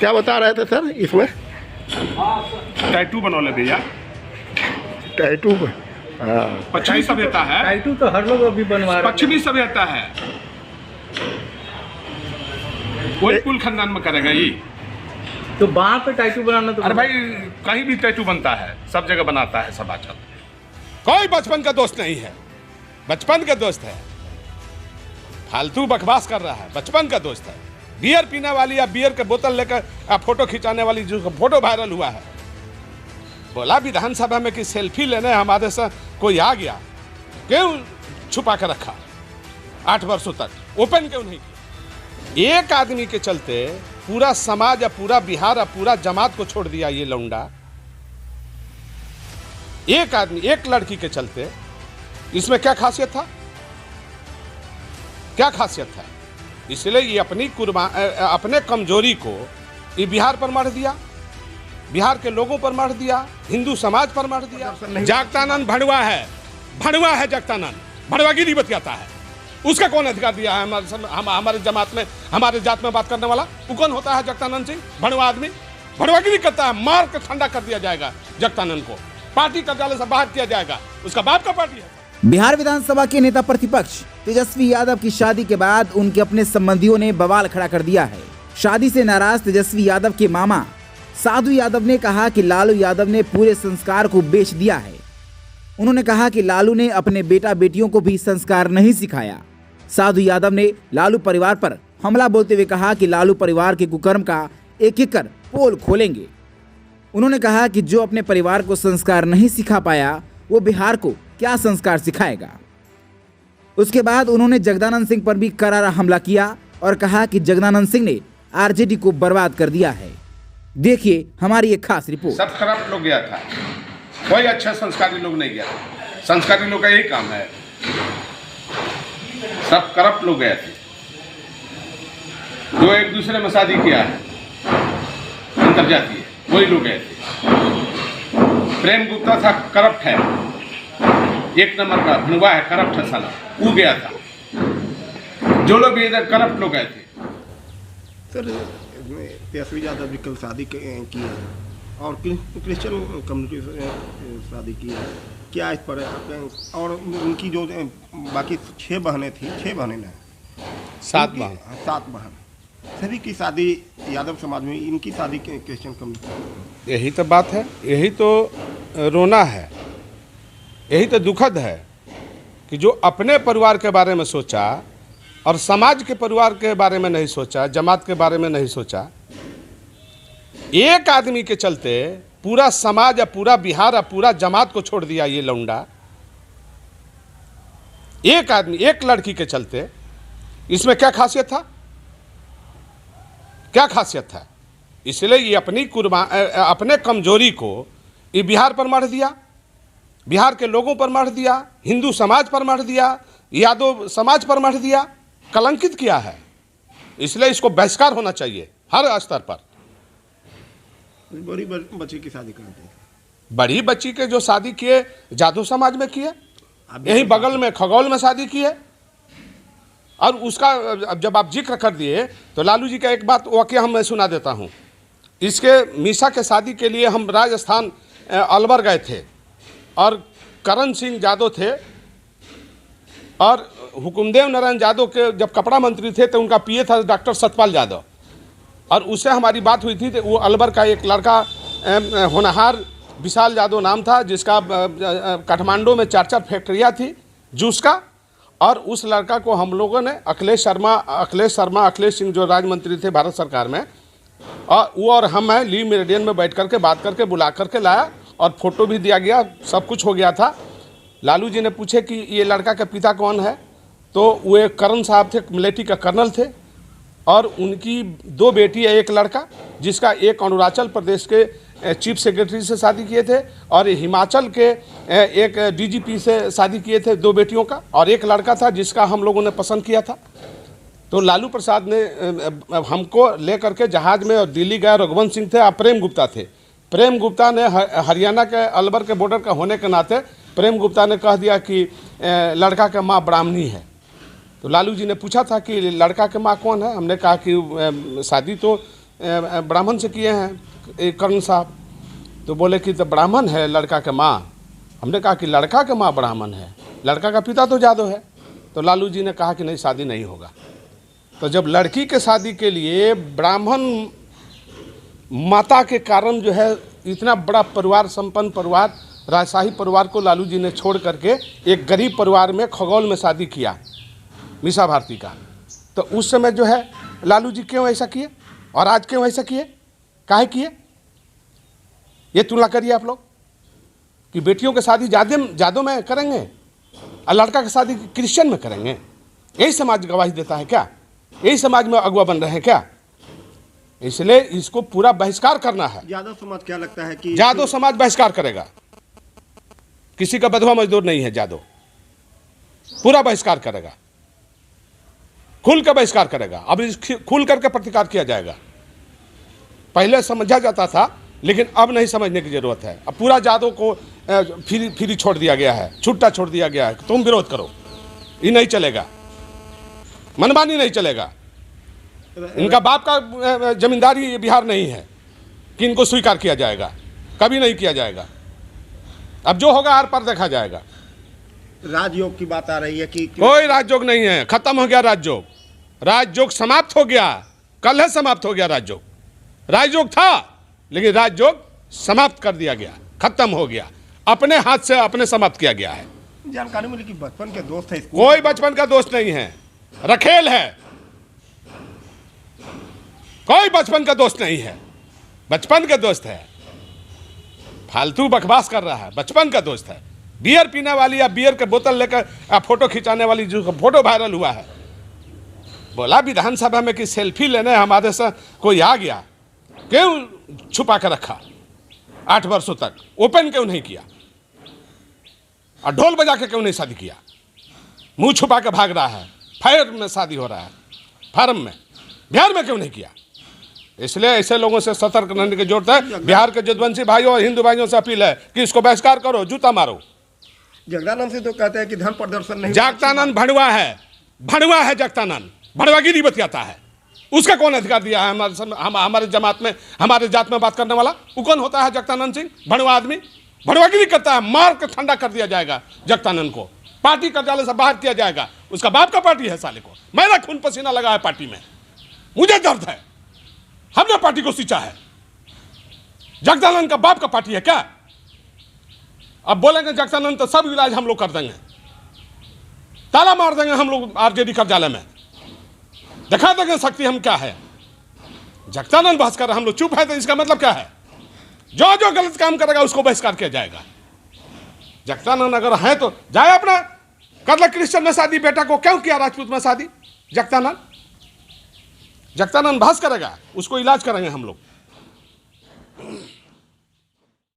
क्या बता रहे थे सर इसमें? टैटू बनौले भैया, टैटू हाँ। पश्चिमी सभ्यता है। टैटू तो हर लोग अभी बनवा रहे हैं। पश्चिमी सभ्यता है, कोई कुल खानदान में करेगा ये। तो वहाँ पे टैटू बनाना तो अरे भाई कहीं भी टैटू बनता है, सब जगह बनाता है सब आजकल। कोई बचपन का दोस्त नहीं है, बचपन का दोस्त है, फालतू बकवास कर रहा है, बचपन का दोस्त है। बियर पीने वाली या बियर के बोतल लेकर फोटो खिंचाने वाली जो फोटो वायरल हुआ है, बोला विधानसभा में कि सेल्फी लेने हमारे साथ कोई आ गया, क्यों छुपा कर रखा 8 वर्षों तक, ओपन क्यों नहीं किया? एक आदमी के चलते पूरा समाज या पूरा बिहार या पूरा जमात को छोड़ दिया ये लौंडा। एक आदमी, एक लड़की के चलते। इसमें क्या खासियत था? क्या खासियत था? इसलिए ये अपने कमजोरी को ये बिहार पर मढ़ दिया, बिहार के लोगों पर मढ़ दिया, हिंदू समाज पर मढ़ दिया। जगदानंद भड़वा है, भड़वा है जगदानंद, भड़वागिरी बतियाता है। उसका कौन अधिकार दिया है हमारे जमात में, हमारे जात में बात करने वाला? वो कौन होता है जगदानंद सिंह? भड़वा आदमी भड़वागिरी करता है, मार कर ठंडा कर दिया जाएगा जगदानंद को, पार्टी कार्यालय से बाहर किया जाएगा, उसका बाप का पार्टी है। बिहार विधानसभा के नेता प्रतिपक्ष तेजस्वी यादव की शादी के बाद उनके अपने संबंधियों ने बवाल खड़ा कर दिया है। शादी से नाराज तेजस्वी यादव के मामा साधु यादव ने कहा कि लालू यादव ने पूरे संस्कार को बेच दिया है। उन्होंने कहा कि लालू ने अपने बेटा बेटियों को भी संस्कार नहीं सिखाया। साधु यादव ने लालू परिवार पर हमला बोलते हुए कहा कि लालू परिवार के कुकर्म का एक एक कर पोल खोलेंगे। उन्होंने कहा कि जो अपने परिवार को संस्कार नहीं सिखा पाया वो बिहार को क्या संस्कार सिखाएगा। उसके बाद उन्होंने जगदानंद सिंह पर भी करारा हमला किया और कहा कि जगदानंद सिंह ने आरजेडी को बर्बाद कर दिया है। देखिए हमारी एक खास रिपोर्ट। सब करप्ट लोग गया था, कोई अच्छा संस्कारी लोग नहीं गया। संस्कारी लोग का यही काम है, सब करप्ट लोग गए थे, जो एक दूसरे में शादी किया है अंतरजातीय, वही लोग गए थे। प्रेम गुप्ता था, करप्ट है, एक नंबर का भनवा है, करप्ट है साला, वो गया था। जो लोग भी इधर करप्ट लोग गए थे। सर तेजस्वी यादव भी कल शादी की है और क्रिश्चियन कम्युनिटी से शादी की है, क्या इस पर? और उनकी जो बाकी 6 बहनें थी, 6 बहनें ना 7 बहन, 7 बहन, सभी की शादी यादव समाज में, इनकी शादी क्रिश्चियन कम्युनिटी। यही तो बात है, यही तो रोना है, यही तो दुखद है कि जो अपने परिवार के बारे में सोचा और समाज के परिवार के बारे में नहीं सोचा, जमात के बारे में नहीं सोचा, एक आदमी के चलते पूरा समाज या पूरा बिहार या पूरा जमात को छोड़ दिया ये लौंडा। एक आदमी, एक लड़की के चलते। इसमें क्या खासियत था? क्या खासियत था? इसलिए ये अपने कमजोरी को ये बिहार पर मढ़ दिया, बिहार के लोगों पर मढ़ दिया, हिंदू समाज पर मढ़ दिया, यादव समाज पर मढ़ दिया, कलंकित किया है। इसलिए इसको बहिष्कार होना चाहिए हर स्तर पर। बड़ी बच्ची की शादी करते हैं, बड़ी बच्ची के जो शादी किए जादू समाज में किए, यही बगल में खगौल में शादी किए। और उसका जब आप जिक्र कर दिए तो लालू जी का एक बात वाकया मैं सुना देता हूँ। इसके मीसा के शादी के लिए हम राजस्थान अलवर गए थे और करण सिंह यादव थे और हुकुमदेव नारायण यादव के जब कपड़ा मंत्री थे तो उनका पीए था डॉक्टर सतपाल यादव, और उससे हमारी बात हुई थी। तो वो अलवर का एक लड़का होनहार विशाल यादव नाम था, जिसका काठमांडू में 4 फैक्ट्रियाँ थी जूस का, और उस लड़का को हम लोगों ने अखिलेश सिंह जो राज्य मंत्री थे भारत सरकार में, और वो और हम हैं ली मेरिडियन में बैठ करके बात करके बुला करके लाया और फोटो भी दिया गया, सब कुछ हो गया था। लालू जी ने पूछे कि ये लड़का का पिता कौन है, तो वो एक करण साहब थे, मिलिट्री का कर्नल थे, और उनकी 2 बेटी है, एक लड़का जिसका एक अरुणाचल प्रदेश के चीफ सेक्रेटरी से शादी किए थे और हिमाचल के एक डीजीपी से शादी किए थे, 2 बेटियों का, और एक लड़का था जिसका हम लोगों ने पसंद किया था। तो लालू प्रसाद ने हमको लेकर के जहाज में और दिल्ली गए। रघुवंश सिंह थे और प्रेम गुप्ता थे। प्रेम गुप्ता ने हरियाणा के अलवर के बॉर्डर का होने के नाते प्रेम गुप्ता ने कह दिया कि लड़का का माँ ब्राह्मणी है। तो लालू जी ने पूछा था कि लड़का के माँ कौन है। हमने कहा कि शादी तो ब्राह्मण से किए हैं एक कर्ण साहब, तो बोले कि तो ब्राह्मण है लड़का के माँ। हमने कहा कि लड़का के माँ ब्राह्मण है, लड़का का पिता तो जादव है। तो लालू जी ने कहा कि नहीं, शादी नहीं होगा। तो जब लड़की के शादी के लिए ब्राह्मण माता के कारण जो है इतना बड़ा परिवार, संपन्न परिवार, राजशाही परिवार को लालू जी ने छोड़ करके एक गरीब परिवार में खगौल में शादी किया मीसा भारती का, तो उस समय जो है लालू जी क्यों ऐसा किए और आज क्यों ऐसा किए, काहे किए? ये तुलना करिए आप लोग कि बेटियों की शादी जादों में करेंगे और लड़का की शादी क्रिश्चियन में करेंगे। यही समाज गवाही देता है क्या? यही समाज में अगुआ बन रहे हैं क्या? इसलिए इसको पूरा बहिष्कार करना है। यादव समाज क्या लगता है कि जादव समाज बहिष्कार करेगा। किसी का बधवा मजदूर नहीं है जादव, पूरा बहिष्कार करेगा, खुल कर बहिष्कार करेगा। अब खुल करके प्रतिकार किया जाएगा। पहले समझा जाता था लेकिन अब नहीं समझने की जरूरत है। अब पूरा जादव को फ्री छोड़ दिया गया है, छुट्टा छोड़ दिया गया है। तुम विरोध करो, ये नहीं चलेगा, मनमानी नहीं चलेगा। इनका बाप का जमींदारी ये बिहार नहीं है कि इनको स्वीकार किया जाएगा, कभी नहीं किया जाएगा। अब जो होगा आर पार देखा जाएगा। राजयोग की बात आ रही है कि कोई राजयोग नहीं है, खत्म हो गया राजयोग। राजयोग समाप्त हो गया, कल है समाप्त हो गया राजयोग। राजयोग था लेकिन राजयोग समाप्त कर दिया गया, खत्म हो गया, अपने हाथ से अपने समाप्त किया गया है। जानकारी मिली कि बचपन के दोस्त है। कोई बचपन का दोस्त नहीं है, रखेल है। कोई बचपन का दोस्त नहीं है, बचपन का दोस्त है। फालतू बकवास कर रहा है, बचपन का दोस्त है। बियर पीने वाली या बियर के बोतल लेकर फोटो खिंचाने वाली जो फोटो वायरल हुआ है, बोला विधानसभा में कि सेल्फी लेने हमारे से कोई आ गया, क्यों छुपा कर रखा 8 वर्षों तक, ओपन क्यों नहीं किया और ढोल बजा के क्यों नहीं शादी किया? मुंह छुपा के भाग रहा है, फायर में शादी हो रहा है, फार्म में, बिहार में क्यों नहीं किया? इसलिए ऐसे लोगों से सतर्क रहने की जरूरत है। बिहार के जदवंशी भाइयों और हिंदू भाइयों से अपील है कि इसको बहिष्कार करो, जूता मारो। जगदानंद से तो कहते हैं कि धर्म प्रदर्शन नहीं। जगदानंद भड़वा है, भड़वा है जगदानंद, भड़वागिरी बतियाता है। उसका कौन अधिकार दिया है हमारे जमात में, हमारे जात में बात करने वाला? वो कौन होता है जगदानंद सिंह? भड़वा आदमी भड़वागिरी करता है, मार कर ठंडा कर दिया जाएगा जगदानंद को, पार्टी कार्यालय से बाहर किया जाएगा। उसका बाप का पार्टी है साले को, मेरा खून पसीना लगा है पार्टी में, मुझे दर्द है, हमने पार्टी को सींचा है। जगदानंद का बाप का पार्टी है क्या? अब बोलेंगे जगदानंद तो सब इलाज हम लोग कर देंगे, ताला मार देंगे हम लोग आरजेडी कार्यालय में, दिखा देंगे शक्ति हम क्या है। जगदानंद बहस कर रहे, हम लोग चुप है, तो इसका मतलब क्या है? जो जो गलत काम करेगा उसको बहिष्कार किया जाएगा। जगदानंद अगर है तो जाए अपना कर ले क्रिश्चियन में शादी, बेटा को क्यों किया राजपूत में शादी? जगदानंद बहस करेगा, उसको इलाज करेंगे हम लोग।